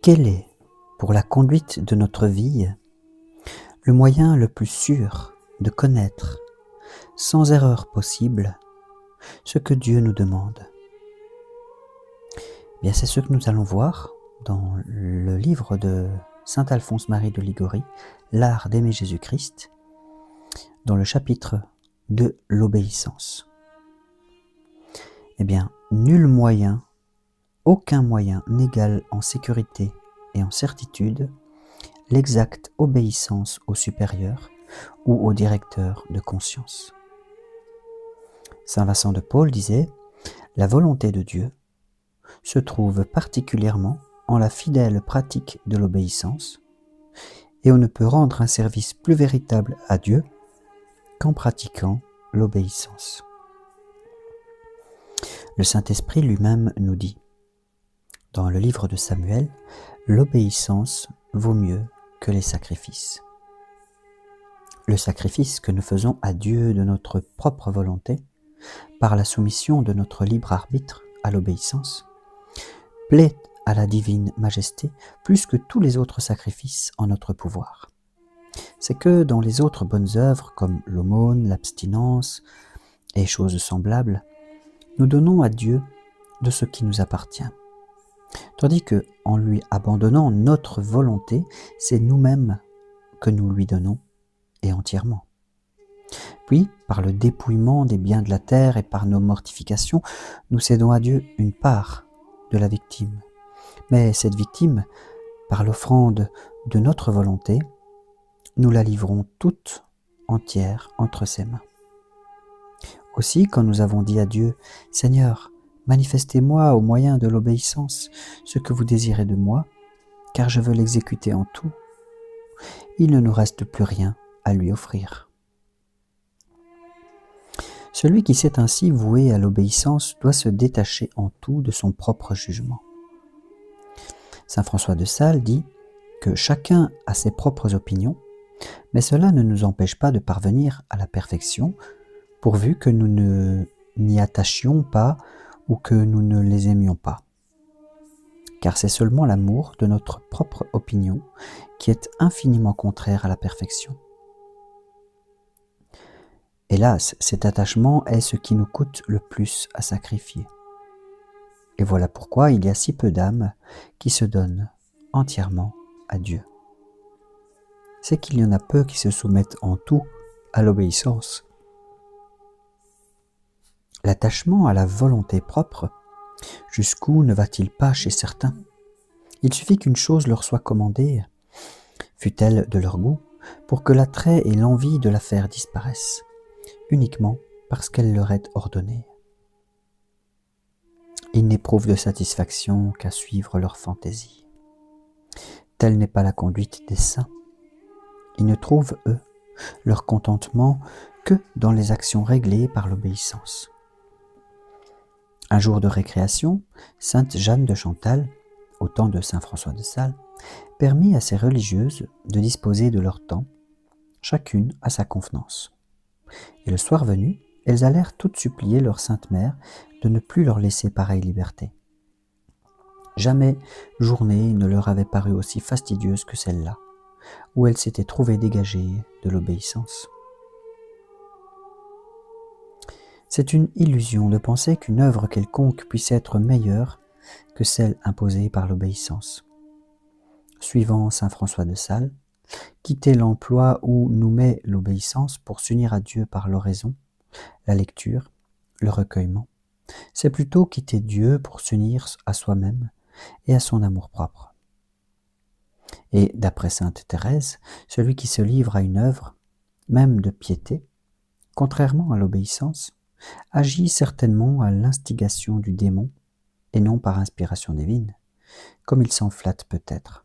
Quel est, pour la conduite de notre vie, le moyen le plus sûr de connaître, sans erreur possible, ce que Dieu nous demande? Bien, c'est ce que nous allons voir dans le livre de saint Alphonse-Marie de Liguori, L'art d'aimer Jésus-Christ, dans le chapitre de l'obéissance. Eh bien, nul moyen, aucun moyen n'égale en sécurité et en certitude l'exacte obéissance au supérieur ou au directeur de conscience. Saint Vincent de Paul disait « La volonté de Dieu se trouve particulièrement en la fidèle pratique de l'obéissance, et on ne peut rendre un service plus véritable à Dieu qu'en pratiquant l'obéissance. » Le Saint-Esprit lui-même nous dit, dans le livre de Samuel, « L'obéissance vaut mieux que les sacrifices. » Le sacrifice que nous faisons à Dieu de notre propre volonté, par la soumission de notre libre arbitre à l'obéissance, plaît à la divine majesté plus que tous les autres sacrifices en notre pouvoir. C'est que dans les autres bonnes œuvres comme l'aumône, l'abstinence et choses semblables, nous donnons à Dieu de ce qui nous appartient. Tandis que, en lui abandonnant notre volonté, c'est nous-mêmes que nous lui donnons, et entièrement. Puis, par le dépouillement des biens de la terre et par nos mortifications, nous cédons à Dieu une part de la victime. Mais cette victime, par l'offrande de notre volonté, nous la livrons toute entière entre ses mains. Aussi, quand nous avons dit à Dieu « Seigneur, manifestez-moi au moyen de l'obéissance ce que vous désirez de moi, car je veux l'exécuter en tout », il ne nous reste plus rien à lui offrir. Celui qui s'est ainsi voué à l'obéissance doit se détacher en tout de son propre jugement. Saint François de Sales dit que chacun a ses propres opinions, mais cela ne nous empêche pas de parvenir à la perfection, pourvu que nous ne n'y attachions pas ou que nous ne les aimions pas. Car c'est seulement l'amour de notre propre opinion qui est infiniment contraire à la perfection. Hélas, cet attachement est ce qui nous coûte le plus à sacrifier. Et voilà pourquoi il y a si peu d'âmes qui se donnent entièrement à Dieu. C'est qu'il y en a peu qui se soumettent en tout à l'obéissance. L'attachement à la volonté propre, jusqu'où ne va-t-il pas chez certains? Il suffit qu'une chose leur soit commandée, fût-elle de leur goût, pour que l'attrait et l'envie de la faire disparaissent, uniquement parce qu'elle leur est ordonnée. Ils n'éprouvent de satisfaction qu'à suivre leur fantaisie. Telle n'est pas la conduite des saints. Ils ne trouvent, eux, leur contentement que dans les actions réglées par l'obéissance. Un jour de récréation, sainte Jeanne de Chantal, au temps de saint François de Sales, permit à ces religieuses de disposer de leur temps, chacune à sa convenance. Et le soir venu, elles allèrent toutes supplier leur sainte mère de ne plus leur laisser pareille liberté. Jamais journée ne leur avait paru aussi fastidieuse que celle-là, où elles s'étaient trouvées dégagées de l'obéissance. C'est une illusion de penser qu'une œuvre quelconque puisse être meilleure que celle imposée par l'obéissance. Suivant saint François de Sales, quitter l'emploi où nous met l'obéissance pour s'unir à Dieu par l'oraison, la lecture, le recueillement, c'est plutôt quitter Dieu pour s'unir à soi-même et à son amour-propre. Et d'après sainte Thérèse, celui qui se livre à une œuvre, même de piété, contrairement à l'obéissance, agit certainement à l'instigation du démon et non par inspiration divine, comme il s'en flatte peut-être.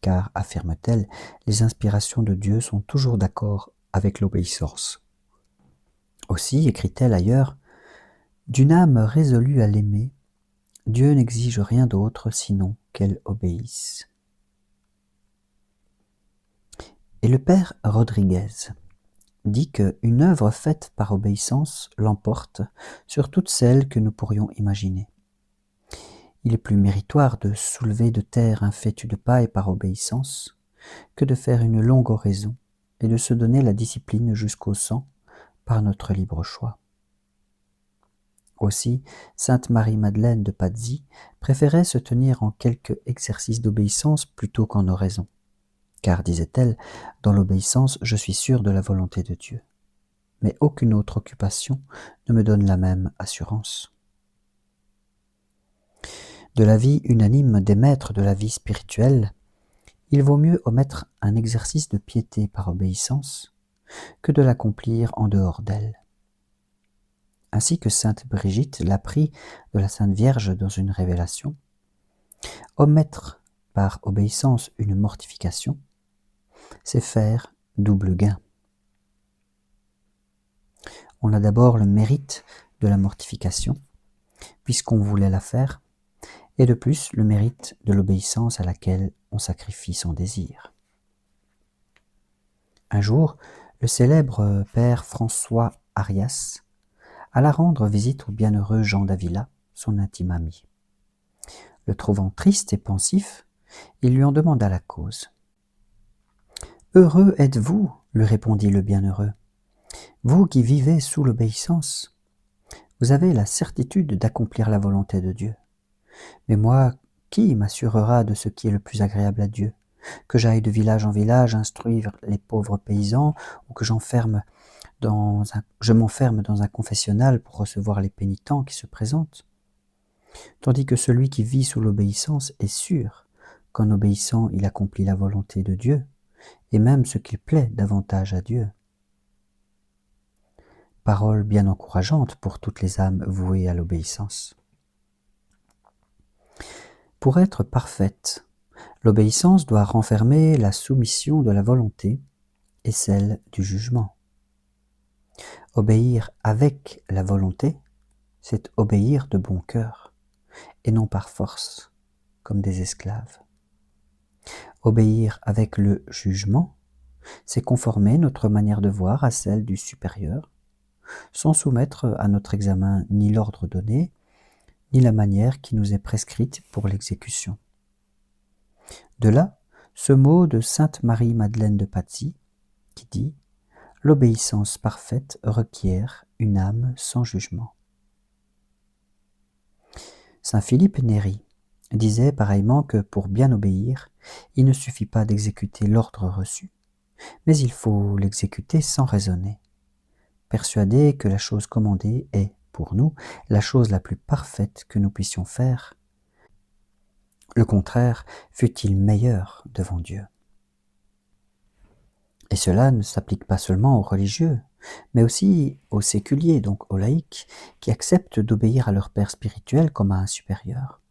Car, affirme-t-elle, les inspirations de Dieu sont toujours d'accord avec l'obéissance. Aussi, écrit-elle ailleurs, « D'une âme résolue à l'aimer, Dieu n'exige rien d'autre sinon qu'elle obéisse. » Et le père Rodriguez dit qu'une œuvre faite par obéissance l'emporte sur toutes celles que nous pourrions imaginer. Il est plus méritoire de soulever de terre un fétu de paille par obéissance que de faire une longue oraison et de se donner la discipline jusqu'au sang par notre libre choix. Aussi, sainte Marie-Madeleine de Pazzi préférait se tenir en quelque exercice d'obéissance plutôt qu'en oraison. Car, disait-elle, dans l'obéissance, je suis sûre de la volonté de Dieu. Mais aucune autre occupation ne me donne la même assurance. De l'avis unanime des maîtres de la vie spirituelle, il vaut mieux omettre un exercice de piété par obéissance que de l'accomplir en dehors d'elle. Ainsi que sainte Brigitte l'apprit de la Sainte Vierge dans une révélation, omettre par obéissance une mortification, c'est faire double gain. On a d'abord le mérite de la mortification, puisqu'on voulait la faire, et de plus le mérite de l'obéissance à laquelle on sacrifie son désir. Un jour, le célèbre père François Arias alla rendre visite au bienheureux Jean d'Avila, son intime ami. Le trouvant triste et pensif, il lui en demanda la cause. « Heureux êtes-vous, lui répondit le bienheureux, vous qui vivez sous l'obéissance. Vous avez la certitude d'accomplir la volonté de Dieu. Mais moi, qui m'assurera de ce qui est le plus agréable à Dieu? Que j'aille de village en village instruire les pauvres paysans, ou que je m'enferme dans un confessionnal pour recevoir les pénitents qui se présentent? Tandis que celui qui vit sous l'obéissance est sûr qu'en obéissant il accomplit la volonté de Dieu, et même ce qui plaît davantage à Dieu. » Parole bien encourageante pour toutes les âmes vouées à l'obéissance. Pour être parfaite, l'obéissance doit renfermer la soumission de la volonté et celle du jugement. Obéir avec la volonté, c'est obéir de bon cœur, et non par force, comme des esclaves. Obéir avec le jugement, c'est conformer notre manière de voir à celle du supérieur, sans soumettre à notre examen ni l'ordre donné, ni la manière qui nous est prescrite pour l'exécution. De là, ce mot de sainte Marie-Madeleine de Pazzi, qui dit « L'obéissance parfaite requiert une âme sans jugement ». Saint Philippe Néri disait pareillement que pour bien obéir, il ne suffit pas d'exécuter l'ordre reçu, mais il faut l'exécuter sans raisonner, persuadé que la chose commandée est, pour nous, la chose la plus parfaite que nous puissions faire. Le contraire fût-il meilleur devant Dieu. Et cela ne s'applique pas seulement aux religieux, mais aussi aux séculiers, donc aux laïcs, qui acceptent d'obéir à leur père spirituel comme à un supérieur.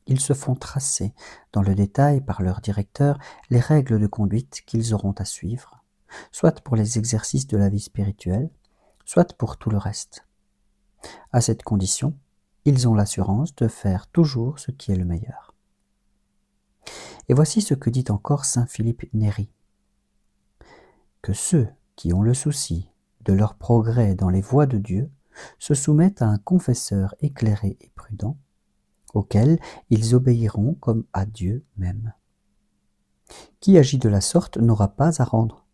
Ils se font tracer dans le détail par leur directeur les règles de conduite qu'ils auront à suivre, soit pour les exercices de la vie spirituelle, soit pour tout le reste. À cette condition, ils ont l'assurance de faire toujours ce qui est le meilleur. Et voici ce que dit encore saint Philippe Néri. Que ceux qui ont le souci de leur progrès dans les voies de Dieu se soumettent à un confesseur éclairé et prudent, auquel ils obéiront comme à Dieu même. Qui agit de la sorte n'aura pas à rendre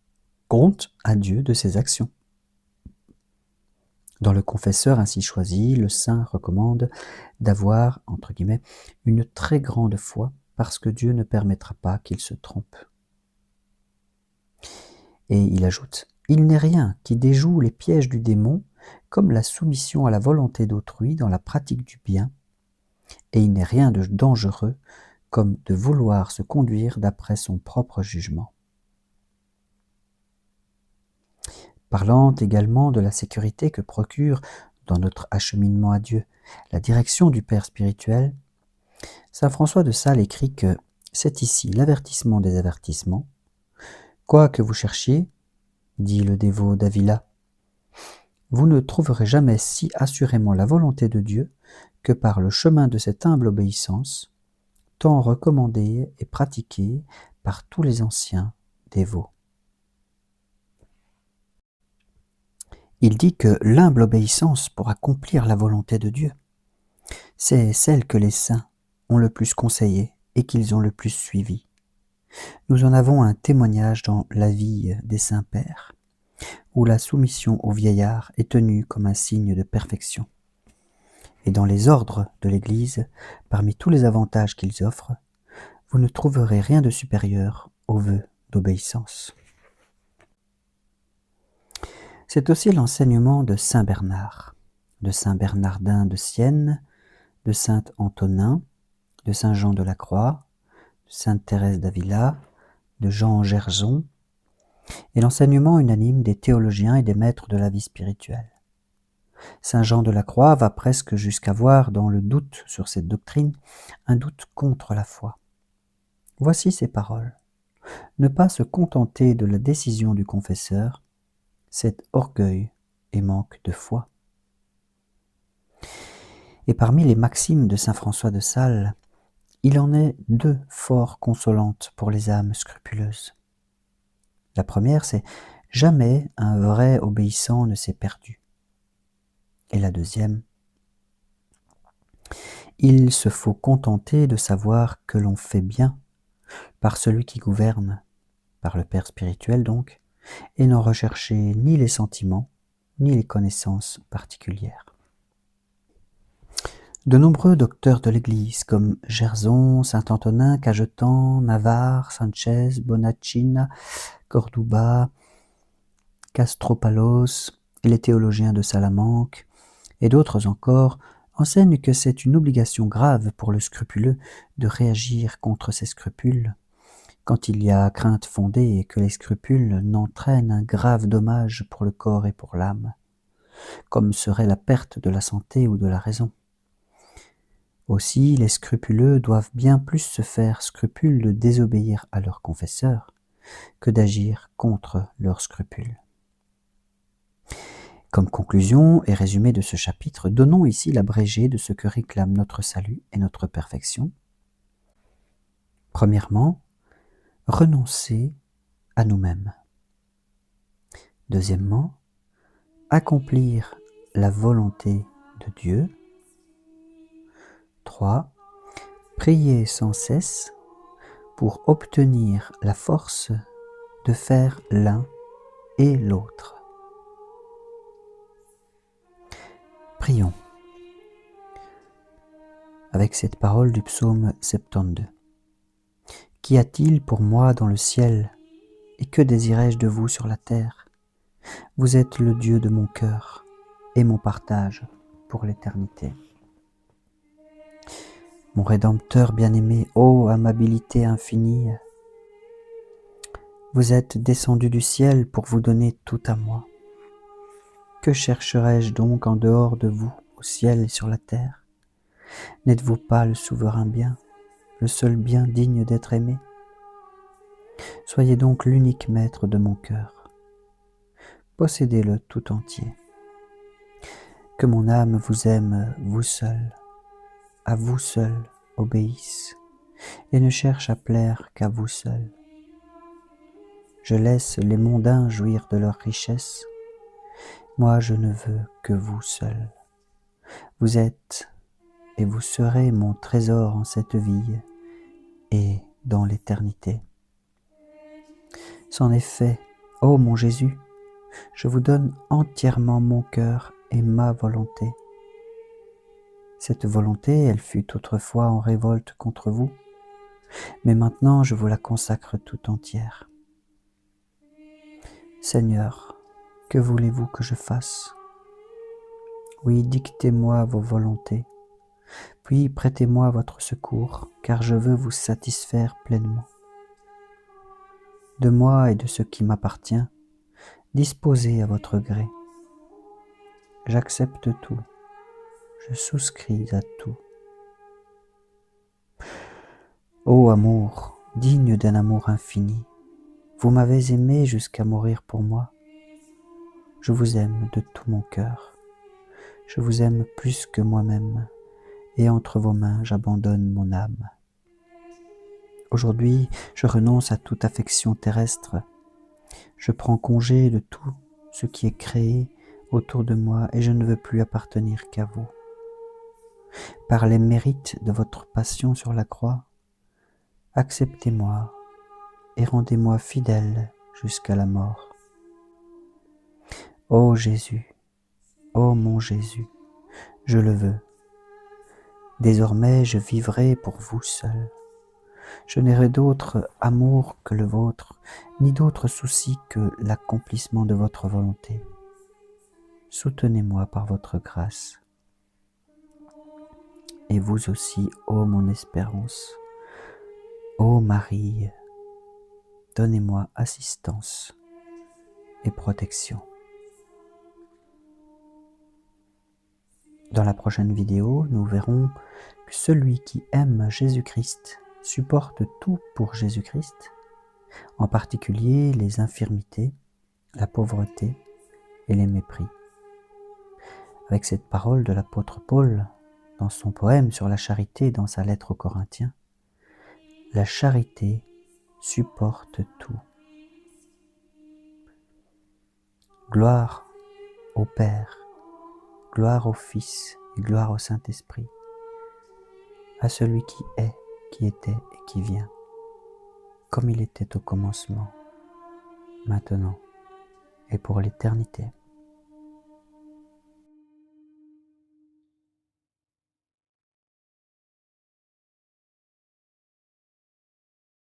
compte à Dieu de ses actions. Dans le confesseur ainsi choisi, le saint recommande d'avoir, entre guillemets, une très grande foi parce que Dieu ne permettra pas qu'il se trompe. Et il ajoute, il n'est rien qui déjoue les pièges du démon comme la soumission à la volonté d'autrui dans la pratique du bien, et il n'est rien de dangereux comme de vouloir se conduire d'après son propre jugement. Parlant également de la sécurité que procure, dans notre acheminement à Dieu, la direction du Père spirituel, saint François de Sales écrit que c'est ici l'avertissement des avertissements. Quoi que vous cherchiez, dit le dévot d'Avila, vous ne trouverez jamais si assurément la volonté de Dieu que par le chemin de cette humble obéissance, tant recommandée et pratiquée par tous les anciens dévots. Il dit que l'humble obéissance pour accomplir la volonté de Dieu, c'est celle que les saints, ont le plus conseillé et qu'ils ont le plus suivi. Nous en avons un témoignage dans la vie des saints pères, où la soumission aux vieillards est tenue comme un signe de perfection. Et dans les ordres de l'Église, parmi tous les avantages qu'ils offrent, vous ne trouverez rien de supérieur aux vœux d'obéissance. C'est aussi l'enseignement de saint Bernard, de saint Bernardin de Sienne, de saint Antonin, de saint Jean de la Croix, de sainte Thérèse d'Avila, de Jean Gerson, et l'enseignement unanime des théologiens et des maîtres de la vie spirituelle. Saint Jean de la Croix va presque jusqu'à voir dans le doute sur cette doctrine un doute contre la foi. Voici ses paroles. Ne pas se contenter de la décision du confesseur, c'est orgueil et manque de foi. Et parmi les maximes de saint François de Sales, il en est deux fort consolantes pour les âmes scrupuleuses. La première, c'est « Jamais un vrai obéissant ne s'est perdu ». Et la deuxième, « Il se faut contenter de savoir que l'on fait bien par celui qui gouverne, par le Père spirituel donc, et n'en rechercher ni les sentiments, ni les connaissances particulières. » De nombreux docteurs de l'Église, comme Gerson, saint Antonin, Cajetan, Navarre, Sanchez, Bonaccina, Corduba, Castropalos, et les théologiens de Salamanque, et d'autres encore, enseignent que c'est une obligation grave pour le scrupuleux de réagir contre ses scrupules, quand il y a crainte fondée et que les scrupules n'entraînent un grave dommage pour le corps et pour l'âme, comme serait la perte de la santé ou de la raison. Aussi, les scrupuleux doivent bien plus se faire scrupule de désobéir à leur confesseur que d'agir contre leurs scrupules. Comme conclusion et résumé de ce chapitre, donnons ici l'abrégé de ce que réclame notre salut et notre perfection. Premièrement, renoncer à nous-mêmes. Deuxièmement, accomplir la volonté de Dieu. 3. Prier sans cesse pour obtenir la force de faire l'un et l'autre. Prions avec cette parole du psaume 72. Qu'y a-t-il pour moi dans le ciel, et que désirais-je de vous sur la terre? Vous êtes le Dieu de mon cœur et mon partage pour l'éternité. Mon Rédempteur bien-aimé, ô amabilité infinie, vous êtes descendu du ciel pour vous donner tout à moi. Que chercherais-je donc en dehors de vous, au ciel et sur la terre? N'êtes-vous pas le souverain bien, le seul bien digne d'être aimé? Soyez donc l'unique maître de mon cœur. Possédez-le tout entier. Que mon âme vous aime, vous seul, à vous seul obéisse, et ne cherche à plaire qu'à vous seul. Je laisse les mondains jouir de leurs richesses. Moi, je ne veux que vous seul. Vous êtes et vous serez mon trésor en cette vie et dans l'éternité. C'en est fait, ô mon Jésus, je vous donne entièrement mon cœur et ma volonté. Cette volonté, elle fut autrefois en révolte contre vous, mais maintenant je vous la consacre tout entière. Seigneur, que voulez-vous que je fasse? Oui, dictez-moi vos volontés, puis prêtez-moi votre secours, car je veux vous satisfaire pleinement. De moi et de ce qui m'appartient, disposez à votre gré. J'accepte tout, je souscris à tout. Ô amour, digne d'un amour infini, vous m'avez aimé jusqu'à mourir pour moi. Je vous aime de tout mon cœur. Je vous aime plus que moi-même, et entre vos mains j'abandonne mon âme. Aujourd'hui, je renonce à toute affection terrestre. Je prends congé de tout ce qui est créé autour de moi et je ne veux plus appartenir qu'à vous. par les mérites de votre passion sur la croix, acceptez-moi et rendez-moi fidèle jusqu'à la mort. Ô Jésus, ô mon Jésus, je le veux. Désormais je vivrai pour vous seul. Je n'aurai d'autre amour que le vôtre, ni d'autre souci que l'accomplissement de votre volonté. Soutenez-moi par votre grâce. Et vous aussi, ô mon espérance, ô Marie, donnez-moi assistance et protection. Dans la prochaine vidéo, nous verrons que celui qui aime Jésus-Christ supporte tout pour Jésus-Christ, en particulier les infirmités, la pauvreté et les mépris. Avec cette parole de l'apôtre Paul, dans son poème sur la charité dans sa lettre aux Corinthiens, la charité supporte tout. Gloire au Père, gloire au Fils et gloire au Saint-Esprit, à celui qui est, qui était et qui vient, comme il était au commencement, maintenant et pour l'éternité.